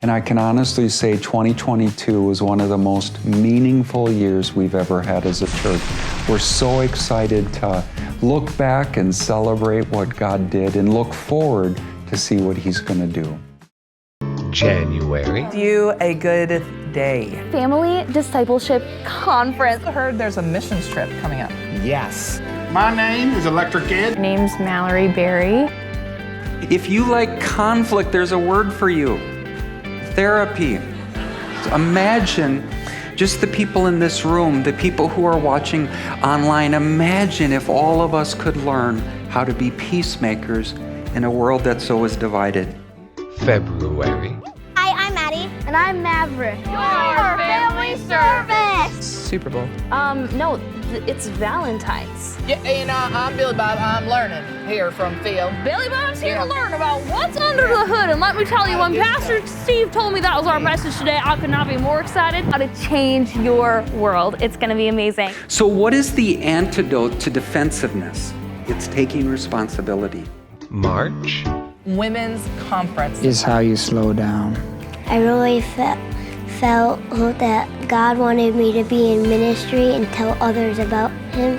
And I can honestly say 2022 was one of the most meaningful years we've ever had as a church. We're so excited to look back and celebrate what God did and look forward to see what He's going to do. January. You a good day. Family Discipleship Conference. I heard there's a missions trip coming up. Yes. My name is Electric Ed. Name's Mallory Berry. If you like conflict, there's a word for you. Therapy. Imagine just the people in this room, the people who are watching online. Imagine if all of us could learn how to be peacemakers in a world that so is divided. February. Hi, I'm Maddie. And I'm Maverick. Your family service. Super Bowl. No, it's Valentine's. Yeah, and I'm Billy Bob. I'm learning here from Phil. Billy Bob's here to learn about what's under the hood. And let me tell you, when Pastor Steve told me that was our message today, I could not be more excited. How to change your world. It's going to be amazing. So what is the antidote to defensiveness? It's taking responsibility. March. Women's conference. Is how you slow down. I really felt that God wanted me to be in ministry and tell others about Him.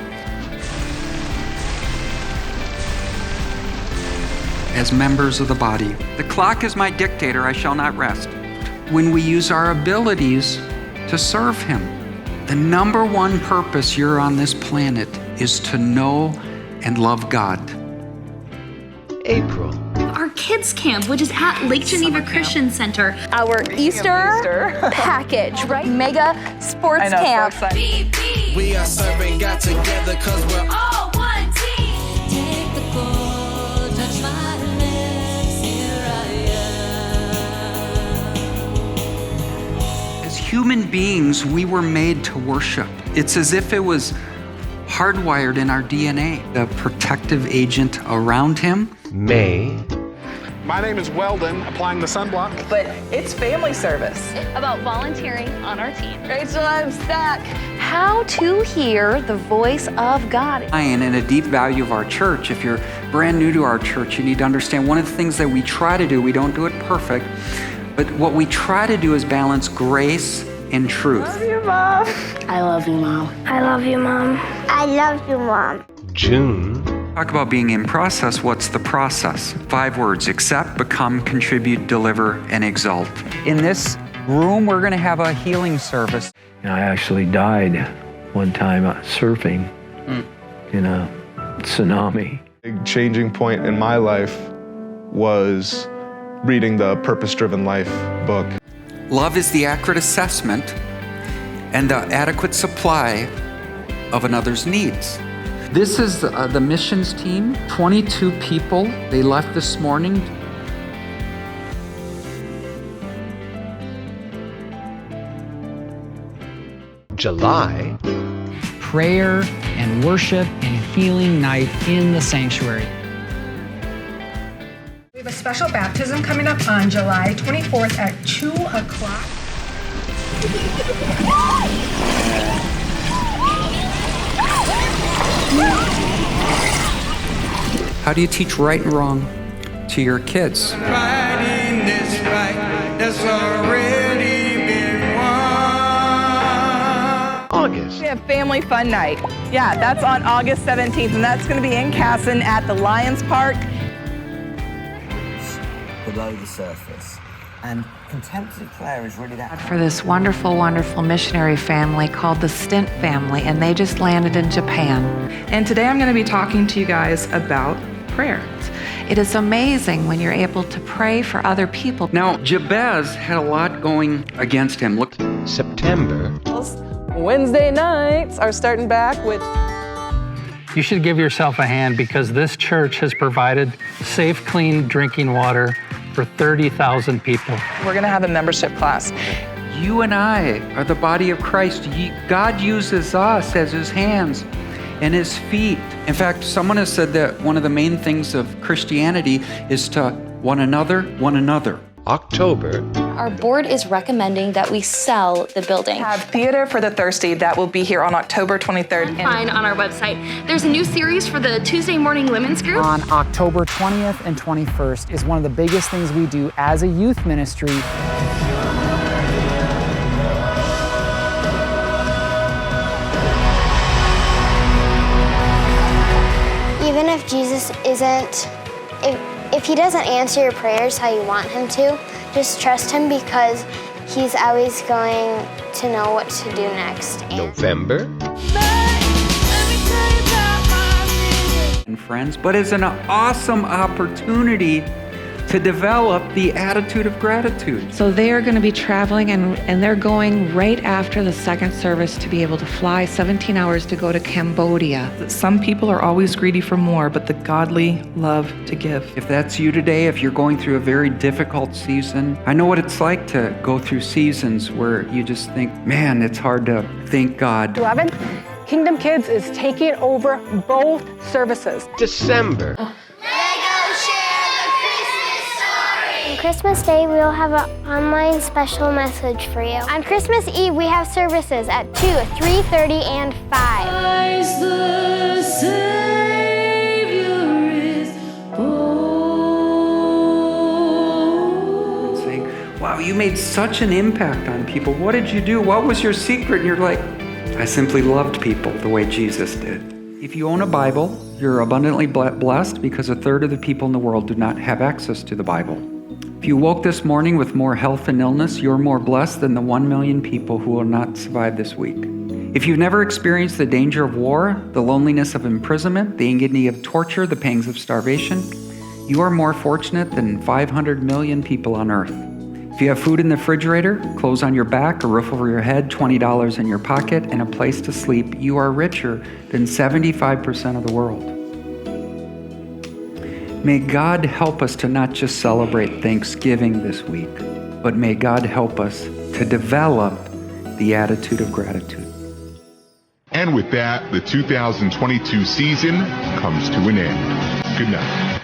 As members of the body, the clock is my dictator, I shall not rest. When we use our abilities to serve Him, the number one purpose you're on this planet is to know and love God. April. Our kids camp, which is at Lake Geneva Christian Center. Our Easter package, right? Mega sports camp. So excited. We are serving God together because we're All one team. Take the cold, touch my lips, here I am. As human beings, we were made to worship. It's as if it was hardwired in our DNA. The protective agent around Him. May. My name is Weldon, applying the sunblock. But it's family service. About volunteering on our team. Rachel, I'm stuck. How to hear the voice of God. And in a deep value of our church, if you're brand new to our church, you need to understand one of the things that we try to do, we don't do it perfect, but what we try to do is balance grace and truth. Love you, Mom. I love you, Mom. I love you, Mom. I love you, Mom. June. Talk about being in process. What's the process? 5 words: accept, become, contribute, deliver, and exalt. In this room, we're going to have a healing service. I actually died one time surfing in a tsunami. A changing point in my life was reading the Purpose Driven Life book. Love is the accurate assessment and the adequate supply of another's needs. This is the missions team, 22 people. They left this morning. July. Prayer and worship and healing night in the sanctuary. We have a special baptism coming up on July 24th at 2 o'clock. How do you teach right and wrong to your kids? fighting this fight that's already been won. August. We have family fun night. Yeah, that's on August 17th, and that's going to be in Casson at the Lions Park. Below the surface. And contemplative prayer is really that. For this wonderful, wonderful missionary family called the Stint family, and they just landed in Japan. And today I'm going to be talking to you guys about prayer. It is amazing when you're able to pray for other people. Now, Jabez had a lot going against him. Look, September. Wednesday nights are starting back with... You should give yourself a hand because this church has provided safe, clean drinking water for 30,000 people. We're going to have a membership class. you and I are the body of Christ. God uses us as His hands and His feet. In fact, someone has said that one of the main things of Christianity is to one another. October. Our board is recommending that we sell the building. We have Theater for the Thirsty that will be here on October 23rd. Find on our website. There's a new series for the Tuesday morning women's group. On October 20th and 21st is one of the biggest things we do as a youth ministry. Even if Jesus isn't, if he doesn't answer your prayers how you want him to, just trust him because he's always going to know what to do next. November. And friends, but it's an awesome opportunity to develop the attitude of gratitude. So they are going to be traveling and they're going right after the second service to be able to fly 17 hours to go to Cambodia. Some people are always greedy for more, but the godly love to give. If that's you today, if you're going through a very difficult season, I know what it's like to go through seasons where you just think, man, it's hard to thank God. 11, Kingdom Kids is taking over both services. December. On Christmas Day, we will have an online special message for you. On Christmas Eve, we have services at 2, 3:30, and 5. The Savior is born. Saying, wow, you made such an impact on people. What did you do? What was your secret? And you're like, I simply loved people the way Jesus did. If you own a Bible, you're abundantly blessed because 1/3 of the people in the world do not have access to the Bible. If you woke this morning with more health and illness, you're more blessed than the 1 million people who will not survive this week. If you've never experienced the danger of war, the loneliness of imprisonment, the agony of torture, the pangs of starvation, you are more fortunate than 500 million people on earth. If you have food in the refrigerator, clothes on your back, a roof over your head, $20 in your pocket, and a place to sleep, you are richer than 75% of the world. May God help us to not just celebrate Thanksgiving this week, but may God help us to develop the attitude of gratitude. And with that, the 2022 season comes to an end. Good night.